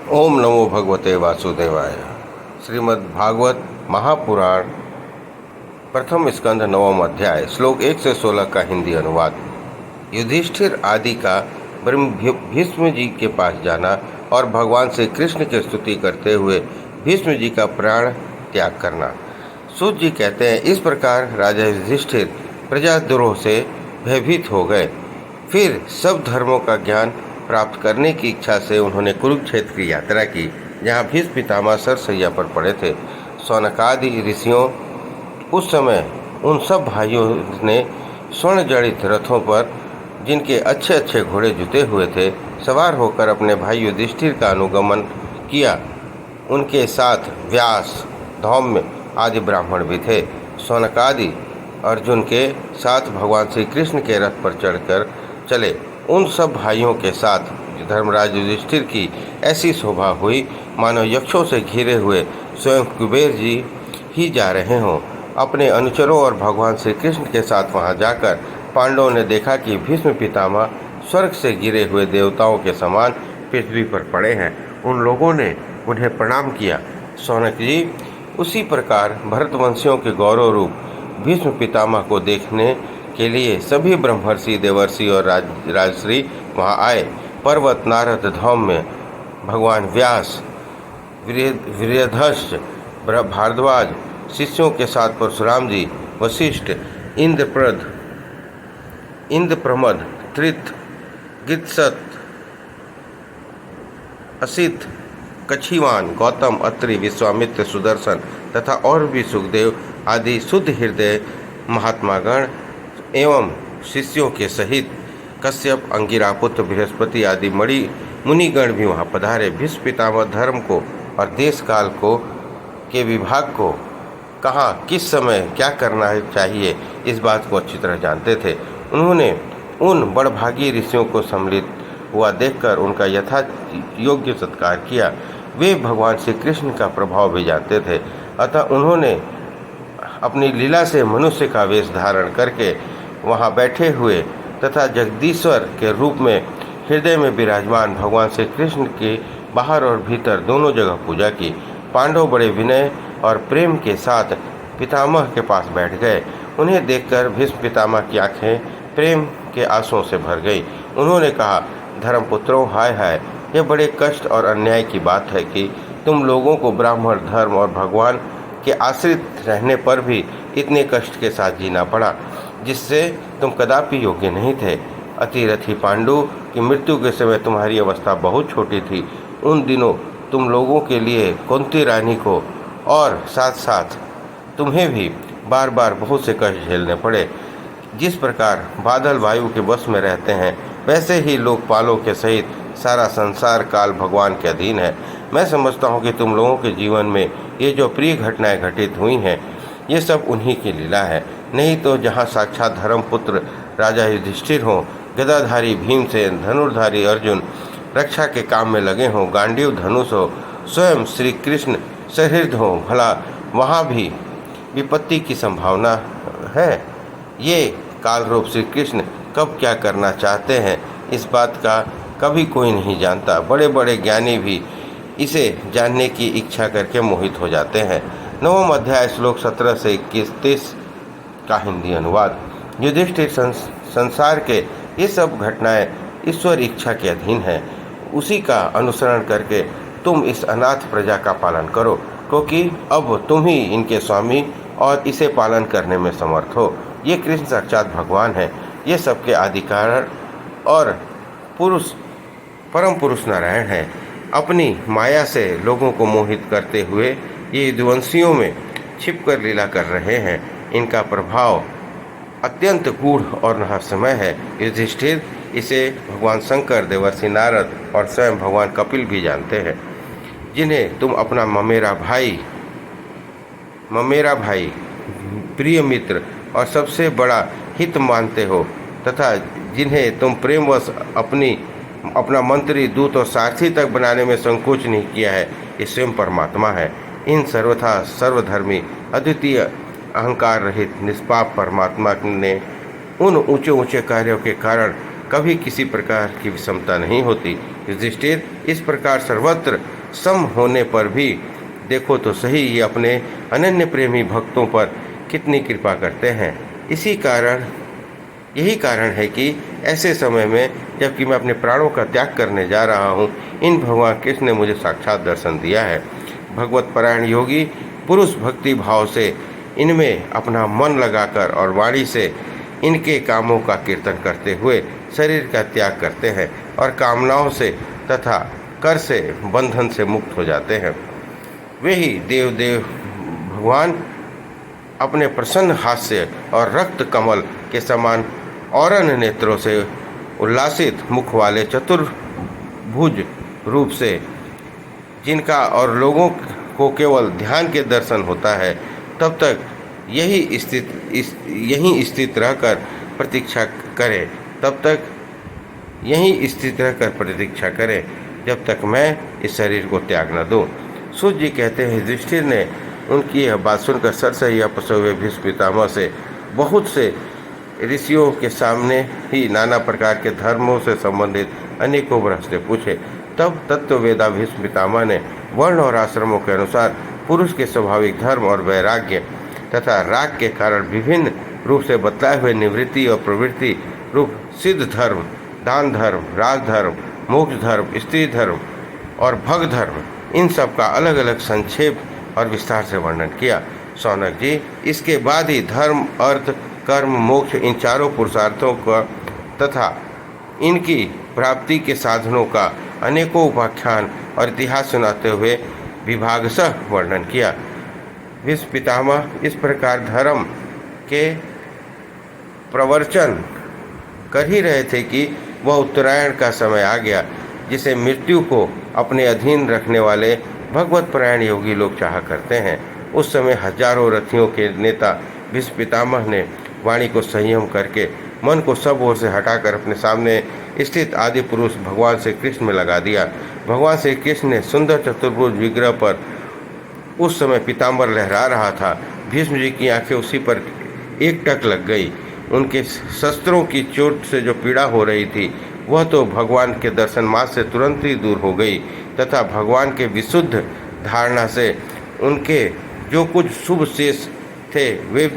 ओम नमो भगवते वासुदेवाय। श्रीमद् भागवत महापुराण प्रथम स्कंध नवम अध्याय श्लोक 1 से 16 का हिंदी अनुवाद। युधिष्ठिर आदि का भीष्म जी के पास जाना और भगवान श्री कृष्ण की स्तुति करते हुए भीष्म जी का प्राण त्याग करना। सूत जी कहते हैं, इस प्रकार राजा युधिष्ठिर प्रजाद्रोह से भयभीत हो गए। फिर सब धर्मों का ज्ञान प्राप्त करने की इच्छा से उन्होंने कुरुक्षेत्र की यात्रा की, जहाँ भीष्म पितामह सरसैया पर पड़े थे। सौनकादि ऋषियों उस समय उन सब भाइयों ने स्वर्ण जड़ित रथों पर, जिनके अच्छे अच्छे घोड़े जुते हुए थे, सवार होकर अपने भाई युधिष्ठिर का अनुगमन किया। उनके साथ व्यास, धौम्य आदि ब्राह्मण भी थे। सौनकादि अर्जुन के साथ भगवान श्री कृष्ण के रथ पर चढ़कर चले। उन सब भाइयों के साथ धर्मराज युधिष्ठिर की ऐसी शोभा हुई मानो यक्षों से घिरे हुए स्वयं कुबेर जी ही जा रहे हों। अपने अनुचरों और भगवान श्री कृष्ण के साथ वहां जाकर पांडवों ने देखा कि भीष्म पितामह स्वर्ग से गिरे हुए देवताओं के समान पृथ्वी पर पड़े हैं। उन लोगों ने उन्हें प्रणाम किया। सौनक जी उसी प्रकार भरतवंशियों के गौरव रूप भीष्म पितामह को देखने के लिए सभी ब्रह्मर्षि, देवर्षि और राजश्री वहाँ आए। पर्वत, नारद, धौम्य, भगवान व्यास, वीर्यधस्य, भारद्वाज, शिष्यों के साथ परशुराम जी, वशिष्ठ, इंद्रप्रमद, त्रित, गित्सत, असित, कछिवान, गौतम, अत्रि, विश्वामित्र, सुदर्शन तथा और भी सुखदेव आदि शुद्ध हृदय महात्मागण एवं शिष्यों के सहित कश्यप, अंगिरा पुत्र बृहस्पति आदि मुनिगण भी वहाँ पधारे। भीष्म पितामह धर्म को और देश काल को के विभाग को कहाँ किस समय क्या करना चाहिए, इस बात को अच्छी तरह जानते थे। उन्होंने उन बड़भागी ऋषियों को सम्मिलित हुआ देखकर उनका यथा योग्य सत्कार किया। वे भगवान श्री कृष्ण का प्रभाव भी जानते थे, अतः उन्होंने अपनी लीला से मनुष्य का वेश धारण करके वहाँ बैठे हुए तथा जगदीश्वर के रूप में हृदय में विराजमान भगवान श्री कृष्ण के बाहर और भीतर दोनों जगह पूजा की। पांडव बड़े विनय और प्रेम के साथ पितामह के पास बैठ गए। उन्हें देखकर भीष्म पितामह की आंखें प्रेम के आंसुओं से भर गई। उन्होंने कहा, धर्मपुत्रों, हाय हाय, यह बड़े कष्ट और अन्याय की बात है कि तुम लोगों को ब्राह्मण धर्म और भगवान के आश्रित रहने पर भी इतने कष्ट के साथ जीना पड़ा, जिससे तुम कदापि योग्य नहीं थे। अतिरथी पांडु की मृत्यु के समय तुम्हारी अवस्था बहुत छोटी थी। उन दिनों तुम लोगों के लिए कुंती रानी को और साथ साथ तुम्हें भी बार बार बहुत से कष्ट झेलने पड़े। जिस प्रकार बादल वायु के वश में रहते हैं, वैसे ही लोकपालों के सहित सारा संसार काल भगवान के अधीन है। मैं समझता हूँ कि तुम लोगों के जीवन में ये जो प्रिय घटनाएं घटित हुई हैं, ये सब उन्हीं की लीला है। नहीं तो जहाँ साक्षात धर्मपुत्र राजा युधिष्ठिर हों, गदाधारी भीमसेन, धनुर्धारी अर्जुन रक्षा के काम में लगे हों, गांडीव धनुष हो, स्वयं श्री कृष्ण सहृद हों, भला वहाँ भी विपत्ति की संभावना है। ये काल रूप श्री कृष्ण कब क्या करना चाहते हैं, इस बात का कभी कोई नहीं जानता। बड़े बड़े ज्ञानी भी इसे जानने की इच्छा करके मोहित हो जाते हैं। नवम अध्याय श्लोक 17 से 21 का हिंदी अनुवाद। युधिष्ठिर संसार के ये सब घटनाएं ईश्वर इच्छा के अधीन है। उसी का अनुसरण करके तुम इस अनाथ प्रजा का पालन करो, क्योंकि अब तुम ही इनके स्वामी और इसे पालन करने में समर्थ हो। ये कृष्ण साक्षात भगवान है। ये सबके आदि कारण और परम पुरुष नारायण है। अपनी माया से लोगों को मोहित करते हुए ये यदुवंशियों में छिपकर लीला कर रहे हैं। इनका प्रभाव अत्यंत गूढ़ और रहस्यमय है। युधिष्ठिर इसे भगवान शंकर, देवर्षि नारद और स्वयं भगवान कपिल भी जानते हैं, जिन्हें तुम अपना ममेरा भाई, प्रिय मित्र और सबसे बड़ा हित मानते हो, तथा जिन्हें तुम प्रेमवश अपना मंत्री, दूत और सारथी तक बनाने में संकोच नहीं किया है, ये स्वयं परमात्मा है। इन सर्वथा सर्वधर्मी, अद्वितीय, अहंकार रहित, निष्पाप परमात्मा ने उन ऊंचे ऊंचे कार्यों के कारण कभी किसी प्रकार की विषमता नहीं होती। युधिष्ठिर, इस प्रकार सर्वत्र सम होने पर भी देखो तो सही ये अपने अनन्य प्रेमी भक्तों पर कितनी कृपा करते हैं। यही कारण है कि ऐसे समय में जबकि मैं अपने प्राणों का त्याग करने जा रहा हूँ, इन भगवान कृष्ण ने मुझे साक्षात दर्शन दिया है। भगवत परायण योगी पुरुष भक्ति भाव से इनमें अपना मन लगाकर और वाणी से इनके कामों का कीर्तन करते हुए शरीर का त्याग करते हैं और कामनाओं से तथा कर से बंधन से मुक्त हो जाते हैं। वे ही देव भगवान अपने प्रसन्न हास्य और रक्त कमल के समान औरन नेत्रों से उल्लासित मुख वाले चतुर्भुज रूप से जिनका और लोगों को केवल ध्यान के दर्शन होता है, तब तक यहीं स्थित रहकर प्रतीक्षा करें जब तक मैं इस शरीर को त्याग न दूं। सूत जी कहते हैं, युधिष्ठिर ने उनकी यह बात सुनकर सरसैया पसे हुए भीष्म पितामह से बहुत से ऋषियों के सामने ही नाना प्रकार के धर्मों से संबंधित अनेकों प्रश्न पूछे। तब तत्ववेदा भीष्म पितामह ने वर्ण और आश्रमों के अनुसार पुरुष के स्वाभाविक धर्म और वैराग्य तथा राग के कारण विभिन्न रूप से बतलाए हुए निवृत्ति और प्रवृत्ति रूप सिद्ध धर्म, दान धर्म, राजधर्म, मोक्ष धर्म, स्त्री धर्म और भग धर्म, इन सब का अलग अलग संक्षेप और विस्तार से वर्णन किया। शौनक जी, इसके बाद ही धर्म, अर्थ, कर्म, मोक्ष, इन चारों पुरुषार्थों का तथा इनकी प्राप्ति के साधनों का अनेकों उपाख्यान और इतिहास सुनाते हुए विभागशः वर्णन किया। भीष्म पितामह इस प्रकार धर्म के प्रवचन कर ही रहे थे कि वह उत्तरायण का समय आ गया, जिसे मृत्यु को अपने अधीन रखने वाले भगवत परायण योगी लोग चाहा करते हैं। उस समय हजारों रथियों के नेता भीष्म पितामह ने वाणी को संयम करके मन को सब ओर से हटाकर अपने सामने स्थित आदि पुरुष भगवान श्री कृष्ण में लगा दिया। भगवान श्री कृष्ण ने सुंदर चतुर्भुज विग्रह पर उस समय पीताम्बर लहरा रहा था। भीष्म जी की आंखें उसी पर एकटक लग गई। उनके शस्त्रों की चोट से जो पीड़ा हो रही थी, वह तो भगवान के दर्शन मात्र से तुरंत ही दूर हो गई तथा भगवान के विशुद्ध धारणा से उनके जो कुछ शुभ शेष थे, वे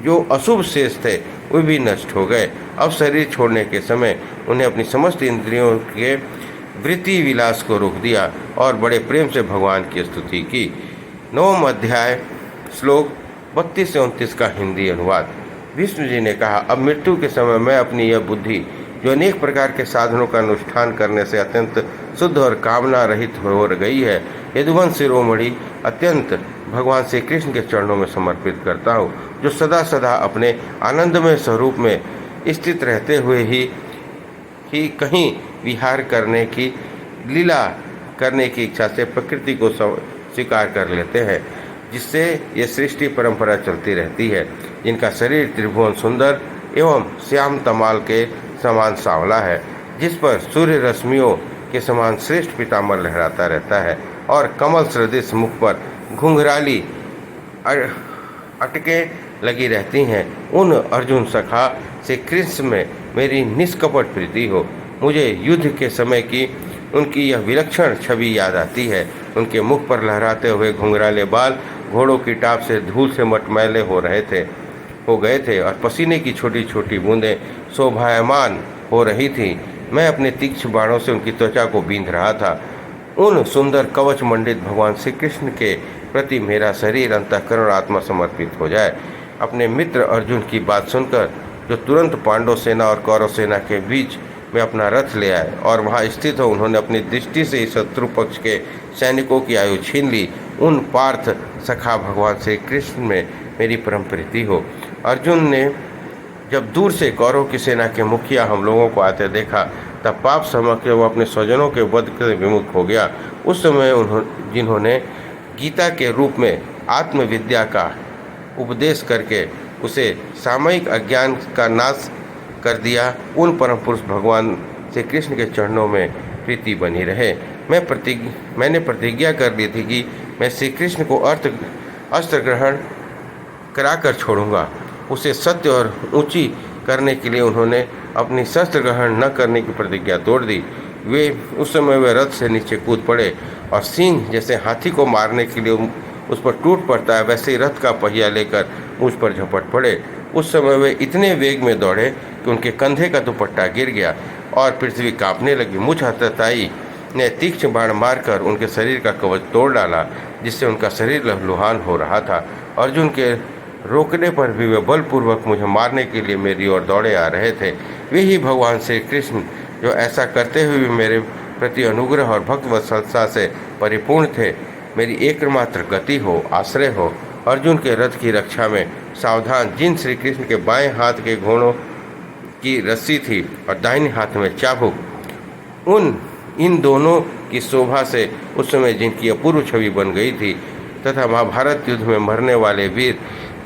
जो अशुभ शेष थे, वे भी नष्ट हो गए। अब शरीर छोड़ने के समय उन्हें अपनी समस्त इंद्रियों के वृत्ति विलास को रोक दिया और बड़े प्रेम से भगवान की स्तुति की। 9वां अध्याय श्लोक 32 से 29 का हिंदी अनुवाद। विष्णु जी ने कहा, अब मृत्यु के समय मैं अपनी यह बुद्धि जो अनेक प्रकार के साधनों का अनुष्ठान करने से अत्यंत शुद्ध और कामना रहित हो गई है, यदुवंश शिरोमणि अत्यंत भगवान श्री कृष्ण के चरणों में समर्पित करता हूँ, जो सदा सदा अपने आनंदमय स्वरूप में स्थित रहते हुए ही कहीं विहार करने की लीला करने की इच्छा से प्रकृति को स्वीकार कर लेते हैं, जिससे ये सृष्टि परंपरा चलती रहती है, जिनका शरीर त्रिभुवन सुंदर एवं श्याम तमाल के समान सांवला है, जिस पर सूर्य रश्मियों के समान श्रेष्ठ पीताम्बर लहराता रहता है और कमल सदृश मुख पर घुंघराली अटके लगी रहती हैं। उन अर्जुन सखा से कृष्ण में मेरी निष्कपट प्रीति हो। मुझे युद्ध के समय की उनकी यह विलक्षण छवि याद आती है। उनके मुख पर लहराते हुए घुंघराले बाल घोड़ों की टाप से धूल से मटमैले हो गए थे और पसीने की छोटी छोटी बूंदें शोभायमान हो रही थी। मैं अपने तीक्ष्ण बाणों से उनकी त्वचा को बींध रहा था। उन सुंदर कवच मंडित भगवान श्री कृष्ण के प्रति मेरा शरीर, अंतःकरण और आत्मा समर्पित हो जाए। अपने मित्र अर्जुन की बात सुनकर जो तुरंत पांडव सेना और कौरव सेना के बीच में अपना रथ ले आए और वहां स्थित हो उन्होंने अपनी दृष्टि से इस शत्रु पक्ष के सैनिकों की आयु छीन ली। उन पार्थ सखा भगवान श्री कृष्ण में मेरी परम प्रीति हो। अर्जुन ने जब दूर से कौरव की सेना के मुखिया हम लोगों को आते देखा, तब पाप समझ के वो अपने स्वजनों के वध से विमुख हो गया। उस समय जिन्होंने गीता के रूप में आत्मविद्या का उपदेश करके उसे सामयिक अज्ञान का नाश कर दिया, उन परम पुरुष भगवान श्री कृष्ण के चरणों में प्रीति बनी रहे। मैंने प्रतिज्ञा कर ली थी कि मैं श्री कृष्ण को अस्त्र ग्रहण कराकर छोड़ूंगा। उसे सत्य और ऊंची करने के लिए उन्होंने अपनी शस्त्र ग्रहण न करने की प्रतिज्ञा तोड़ दी। उस समय वे रथ से नीचे कूद पड़े और सिंह जैसे हाथी को मारने के लिए उस पर टूट पड़ता है, वैसे ही रथ का पहिया लेकर मुझ पर झपट पड़े। उस समय वे इतने वेग में दौड़े कि उनके कंधे का दुपट्टा गिर गया और पृथ्वी कांपने लगी। मुझ हतताई ने तीक्ष्ण बाण मारकर उनके शरीर का कवच तोड़ डाला, जिससे उनका शरीर लहूलुहान हो रहा था। अर्जुन के रोकने पर भी वे बलपूर्वक मुझे मारने के लिए मेरी ओर दौड़े आ रहे थे। वे ही भगवान श्री कृष्ण जो ऐसा करते हुए भी मेरे प्रति अनुग्रह और भक्तवत्सलता से परिपूर्ण थे, मेरी एकमात्र गति हो, आश्रय हो। अर्जुन के रथ की रक्षा में सावधान जिन श्री कृष्ण के बाएं हाथ के घोड़ों की रस्सी थी और दाहिने हाथ में चाबुक, इन दोनों की शोभा से उस समय जिनकी अपूर्व छवि बन गई थी, तथा महाभारत युद्ध में मरने वाले वीर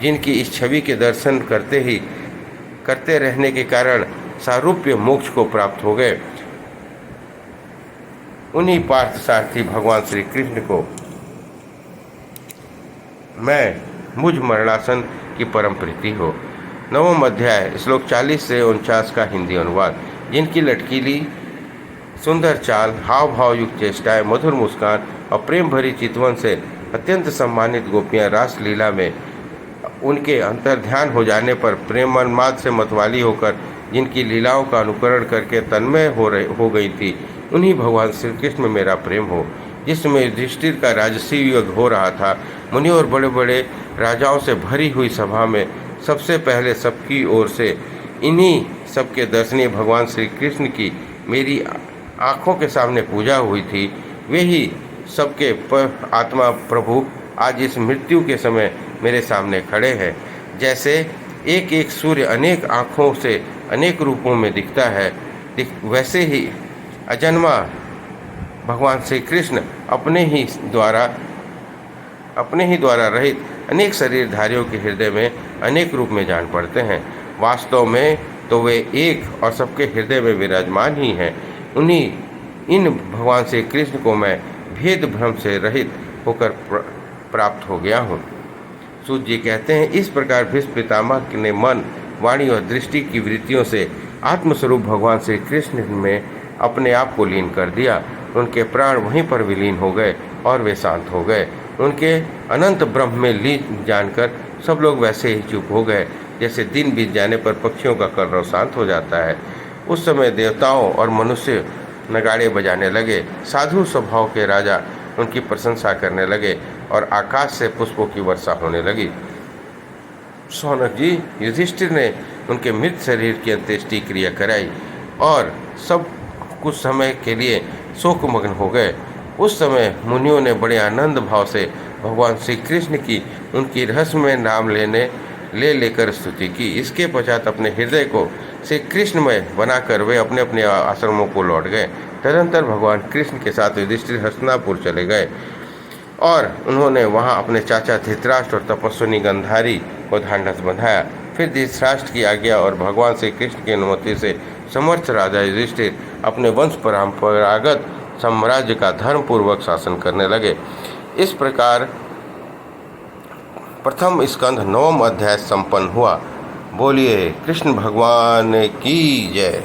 जिनकी इस छवि के दर्शन करते रहने के कारण सारूप्य मोक्ष को प्राप्त हो गए, उन्हीं पार्थ सारथी भगवान श्री कृष्ण को मुझ मरणासन की परम प्रीति हो। 9वां अध्याय श्लोक 40 से 49 का हिंदी अनुवाद। जिनकी लटकीली सुंदर चाल, हाव भाव युक्त चेष्टाएं, मधुर मुस्कान और प्रेम भरी चितवन से अत्यंत सम्मानित गोपियां रासलीला में उनके अंतर्ध्यान हो जाने पर प्रेमोन्माद से मतवाली होकर जिनकी लीलाओं का अनुकरण करके तन्मय हो गई थी, उन्हीं भगवान श्री कृष्ण में मेरा प्रेम हो। जिसमें युधिष्ठिर का राजसी युद्ध हो रहा था, मुनि और बड़े बड़े राजाओं से भरी हुई सभा में सबसे पहले सबकी ओर से इन्हीं सबके दर्शनीय भगवान श्री कृष्ण की मेरी आँखों के सामने पूजा हुई थी। वे ही सबके आत्मा प्रभु आज इस मृत्यु के समय मेरे सामने खड़े हैं। जैसे एक एक सूर्य अनेक आँखों से अनेक रूपों में दिखता है, वैसे ही अजन्मा भगवान श्री कृष्ण अपने ही द्वारा रहित अनेक शरीरधारियों के हृदय में अनेक रूप में जान पड़ते हैं। वास्तव में तो वे एक और सबके हृदय में विराजमान ही हैं। इन भगवान श्री कृष्ण को मैं भेद भ्रम से रहित होकर प्राप्त हो गया हूँ। सूत जी कहते हैं, इस प्रकार भीष्म पितामह ने मन, वाणी और दृष्टि की वृत्तियों से आत्मस्वरूप भगवान श्री कृष्ण में अपने आप को लीन कर दिया। उनके प्राण वहीं पर विलीन हो गए और वे शांत हो गए। उनके अनंत ब्रह्म में लीन जानकर सब लोग वैसे ही चुप हो गए, जैसे दिन बीत जाने पर पक्षियों का कलरव शांत हो जाता है। उस समय देवताओं और मनुष्य नगाड़े बजाने लगे। साधु स्वभाव के राजा उनकी प्रशंसा करने लगे और आकाश से पुष्पों की वर्षा होने लगी। शौनक जी, युधिष्ठिर ने उनके मृत शरीर की अंत्येष्टि क्रिया कराई और सब कुछ समय के लिए शोकमग्न हो गए। उस समय मुनियों ने बड़े आनंद भाव से भगवान श्री कृष्ण की उनकी रहस्यमय नाम लेकर स्तुति की। इसके पश्चात अपने हृदय को श्री कृष्णमय बनाकर वे अपने अपने आश्रमों को लौट गए। तदनंतर भगवान कृष्ण के साथ युधिष्ठिर हस्तिनापुर चले गए और उन्होंने वहां अपने चाचा धृतराष्ट्र और तपस्विनी गांधारी को ढांढस बंधाया। फिर धृतराष्ट्र की आज्ञा और भगवान श्री कृष्ण की अनुमति से समर्थ राजा युधिष्ठिर अपने वंश परंपरागत साम्राज्य का धर्मपूर्वक शासन करने लगे। इस प्रकार प्रथम स्कंध 9वां अध्याय संपन्न हुआ। बोलिए कृष्ण भगवान की जय।